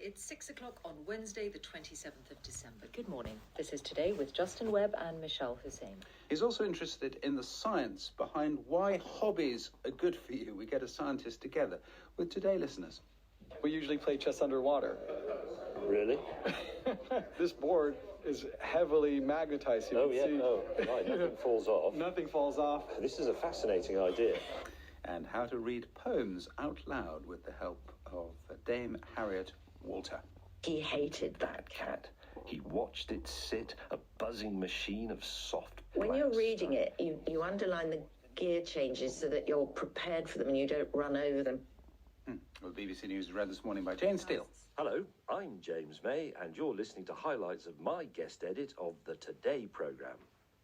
It's 6 o'clock on Wednesday, the 27th of December. Good morning. This is Today with Justin Webb and Michelle Hussein. He's also interested in the science behind why hobbies are good for you. We get a scientist together with Today listeners. We usually play chess underwater. Really? This board is heavily magnetized. Right, nothing falls off. Nothing falls off. This is a fascinating idea. And how to read poems out loud with the help of Dame Harriet Walter. He hated that cat. He watched it sit, a buzzing machine of soft When plants. you're reading it, you underline the gear changes so that you're prepared for them and you don't run over them. Well, BBC News is read this morning by Jane Steele. Hello, I'm James May, and you're listening to highlights of my guest edit of the Today programme.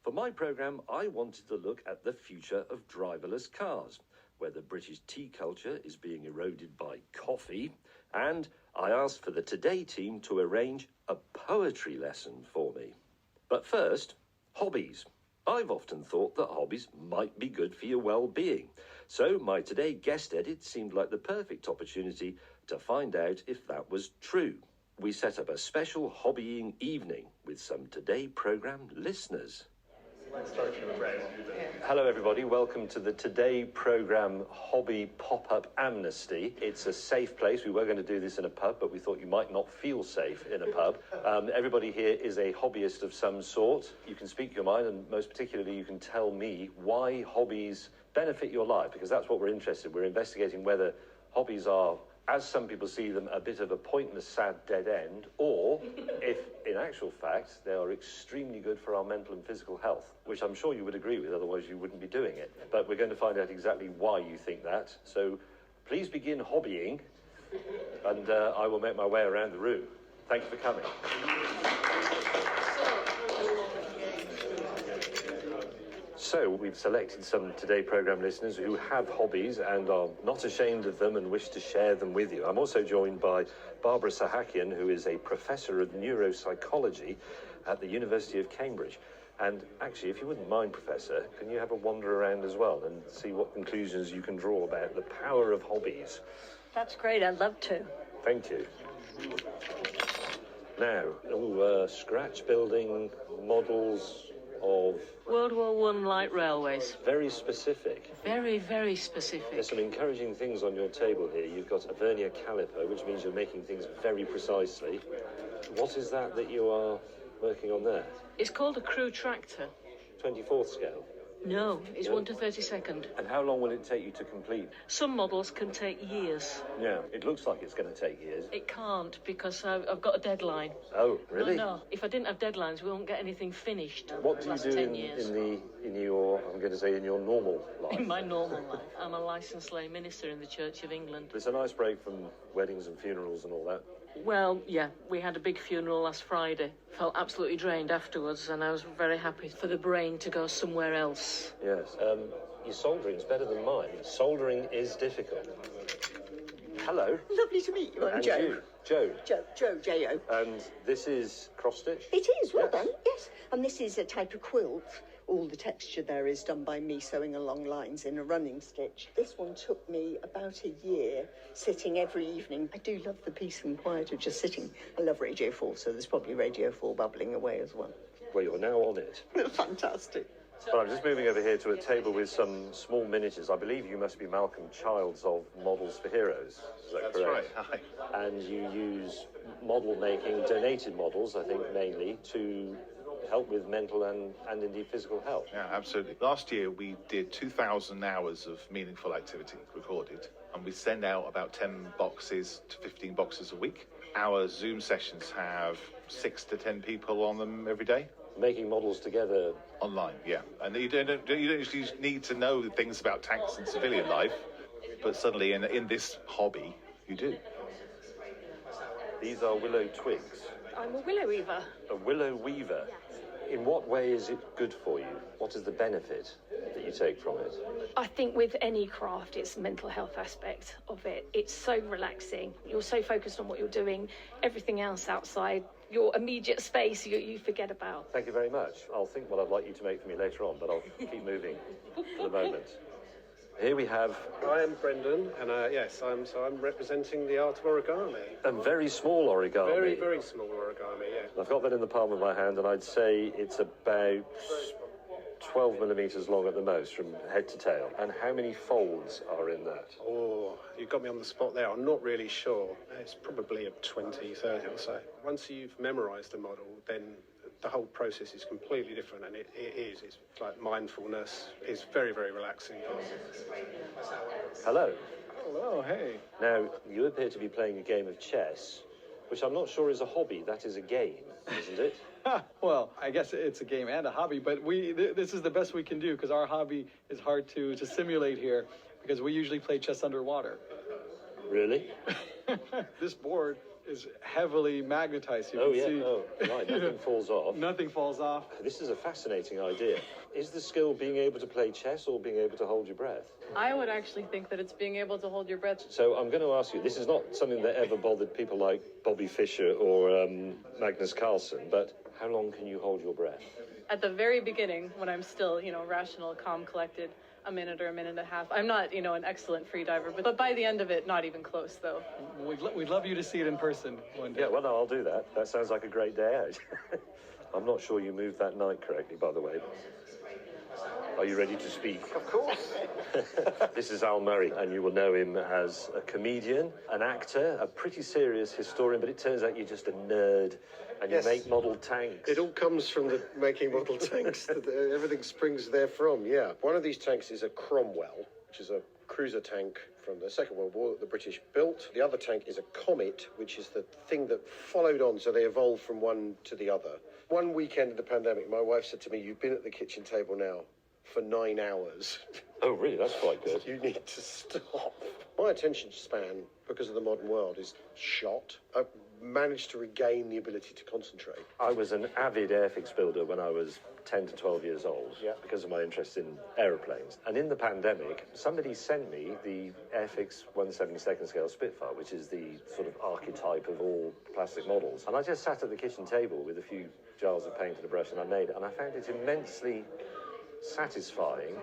For my programme, I wanted to look at the future of driverless cars, where the British tea culture is being eroded by coffee, and I asked for the Today team to arrange a poetry lesson for me. But first, hobbies. I've often thought that hobbies might be good for your well-being, so my Today guest edit seemed like the perfect opportunity to find out if that was true. We set up a special hobbying evening with some Today programme listeners. Hello everybody, welcome to the Today programme Hobby Pop-Up Amnesty. It's a safe place. We were going to do this in a pub, but we thought you might not feel safe in a pub. Everybody here is a hobbyist of some sort. You can speak your mind, and most particularly you can tell me why hobbies benefit your life, because that's what we're interested in. We're investigating whether hobbies are, as some people see them, a bit of a pointless, sad, dead end, or if, in actual fact, they are extremely good for our mental and physical health, which I'm sure you would agree with, otherwise you wouldn't be doing it. But we're going to find out exactly why you think that. So please begin hobbying, and I will make my way around the room. Thank you for coming. So we've selected some Today programme listeners who have hobbies and are not ashamed of them and wish to share them with you. I'm also joined by Barbara Sahakian, who is a professor of neuropsychology at the University of Cambridge. And actually, if you wouldn't mind, Professor, can you have a wander around as well and see what conclusions you can draw about the power of hobbies? That's great, I'd love to. Thank you. Now, scratch building models of World War I light railways. very specific. Very, very specific. There's some encouraging things on your table here. You've got a vernier caliper, which means you're making things very precisely. What is that you are working on there? It's called a crew tractor. 24th scale. No, it's No? 1 to 32nd. And how long will it take you to complete? Some models can take years. Yeah, it looks like it's going to take years. It can't because I've got a deadline. Oh, really? No. If I didn't have deadlines, we won't get anything finished. What do you Last do 10 years. in your, I'm going to say, in your normal life? In my normal life. I'm a licensed lay minister in the Church of England. It's a nice break from weddings and funerals and all that. Well, yeah, we had a big funeral last Friday. Felt absolutely drained afterwards, and I was very happy for the brain to go somewhere else. Yes. Your soldering's better than mine. Soldering is difficult. Hello. Lovely to meet you. I'm And Jo. you, Joe. Joe, J-O. And this is cross-stitch? It is, well Yes. done, yes. And this is a type of quilt. All the texture there is done by me sewing along lines in a running stitch. This one took me about a year, sitting every evening. I do love the peace and quiet of just sitting. I love Radio 4, so there's probably Radio 4 bubbling away as well. Well, you're now on it. Fantastic. Well, I'm just moving over here to a table with some small miniatures. I believe you must be Malcolm Childs of Models for Heroes. Is that correct? That's right, hi. And you use model making, donated models, I think, mainly, to help with mental and indeed physical health. Yeah, absolutely. Last year we did 2,000 hours of meaningful activity recorded, and we send out about 10 boxes to 15 boxes a week. Our Zoom sessions have 6 to 10 people on them every day. Making models together. Online, yeah. And you don't usually need to know things about tanks and civilian life, but suddenly in this hobby, you do. These are willow twigs. I'm a willow weaver. A willow weaver. In what way is it good for you? What is the benefit that you take from it? I think with any craft, it's the mental health aspect of it. It's so relaxing. You're so focused on what you're doing. Everything else outside your immediate space, you forget about. Thank you very much. I'll think what I'd like you to make for me later on, but I'll keep moving for the moment. Here we have I am Brendan, and yes, I'm representing the art of origami. a very small origami. Very, very small origami, yeah. I've got that in the palm of my hand, and I'd say it's about 12 millimetres long at the most, from head to tail. And how many folds are in that? Oh, you got me on the spot there. I'm not really sure. It's probably a 20, 30 or so. Once you've memorised a model, then the whole process is completely different, and it is. It's like mindfulness. It's very, very relaxing. Hello. Hello, hey. Now, you appear to be playing a game of chess, which I'm not sure is a hobby. That is a game, isn't it? Well, I guess it's a game and a hobby, but this is the best we can do because our hobby is hard to simulate here because we usually play chess underwater. Really? This board is heavily magnetized. You Oh, can yeah. see. Oh, right. Nothing falls off. Nothing falls off. This is a fascinating idea. Is the skill being able to play chess or being able to hold your breath? I would actually think that it's being able to hold your breath. So I'm going to ask you, this is not something that ever bothered people like Bobby Fischer or Magnus Carlsen, but how long can you hold your breath? At the very beginning, when I'm still, rational, calm, collected, a minute or a minute and a half. I'm not, an excellent free diver, but by the end of it, not even close, though. We'd love you to see it in person one day. Yeah, well, no, I'll do that. That sounds like a great day out. I'm not sure you moved that knight correctly, by the way. Are you ready to speak? Of course. This is Al Murray, and you will know him as a comedian, an actor, a pretty serious historian, but it turns out you're just a nerd, and Yes. you make model tanks. It all comes from the making model tanks. Everything springs therefrom, yeah. One of these tanks is a Cromwell, which is a cruiser tank from the Second World War that the British built. The other tank is a Comet, which is the thing that followed on, so they evolved from one to the other. One weekend of the pandemic, my wife said to me, "You've been at the kitchen table now for 9 hours. Oh, really? That's quite good. You need to stop." My attention span, because of the modern world, is shot. I've managed to regain the ability to concentrate. I was an avid airfix builder when I was 10 to 12 years old, because of my interest in aeroplanes. And in the pandemic, somebody sent me the Airfix 1/72nd scale Spitfire, which is the sort of archetype of all plastic models. And I just sat at the kitchen table with a few jars of paint and a brush, and I made it. And I found it immensely satisfying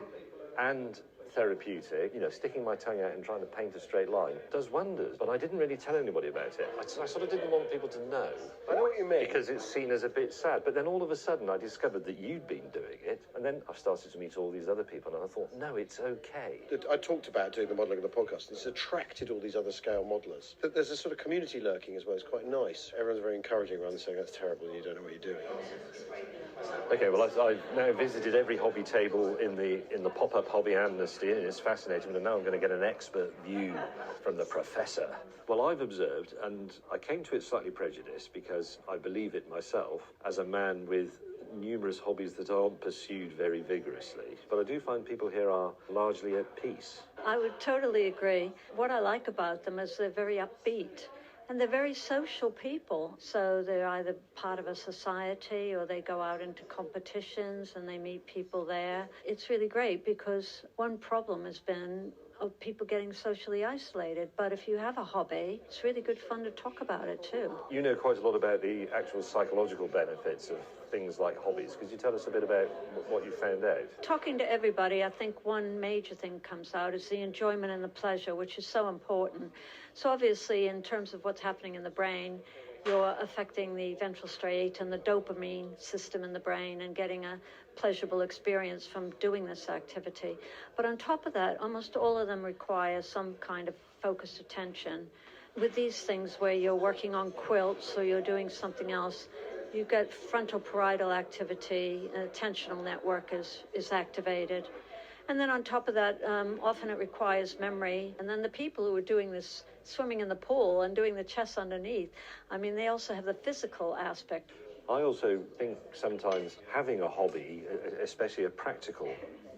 and therapeutic. Sticking my tongue out and trying to paint a straight line does wonders. But I didn't really tell anybody about it. I sort of didn't want people to know. I know what you mean. Because it's seen as a bit sad. But then all of a sudden I discovered that you'd been doing it. And then I've started to meet all these other people, and I thought, no, it's okay. I talked about doing the modelling of the podcast, and it's attracted all these other scale modelers. There's a sort of community lurking as well. It's quite nice. Everyone's very encouraging rather than saying, "That's terrible and you don't know what you're doing." Okay, well, I've now visited every hobby table in the pop-up hobby amnesty, and it's fascinating. And now I'm going to get an expert view from the professor. Well, I've observed, and I came to it slightly prejudiced because I believe it myself as a man with numerous hobbies that aren't pursued very vigorously. But I do find people here are largely at peace. I would totally agree. What I like about them is they're very upbeat. And they're very social people, so they're either part of a society or they go out into competitions and they meet people there. It's really great because one problem has been of people getting socially isolated, but if you have a hobby, it's really good fun to talk about it too. You know quite a lot about the actual psychological benefits of things like hobbies. Could you tell us a bit about what you found out? Talking to everybody, I think one major thing comes out is the enjoyment and the pleasure, which is so important. So obviously, in terms of what's happening in the brain, you're affecting the ventral striate and the dopamine system in the brain and getting a pleasurable experience from doing this activity. But on top of that, almost all of them require some kind of focused attention. With these things where you're working on quilts or you're doing something else, you get frontal parietal activity, and attentional network is activated. And then on top of that, often it requires memory. And then the people who are doing this swimming in the pool and doing the chess underneath, they also have the physical aspect. I also think sometimes having a hobby, especially a practical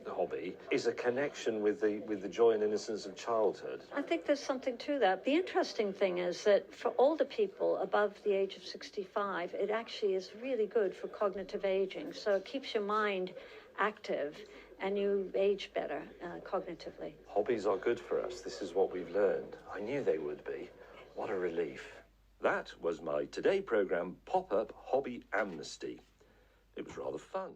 hobby, is a connection with the joy and innocence of childhood. I think there's something to that. The interesting thing is that for older people above the age of 65, it actually is really good for cognitive aging. So it keeps your mind active and you age better cognitively. Hobbies are good for us. This is what we've learned. I knew they would be. What a relief. That was my Today programme Pop-Up Hobby Amnesty. It was rather fun.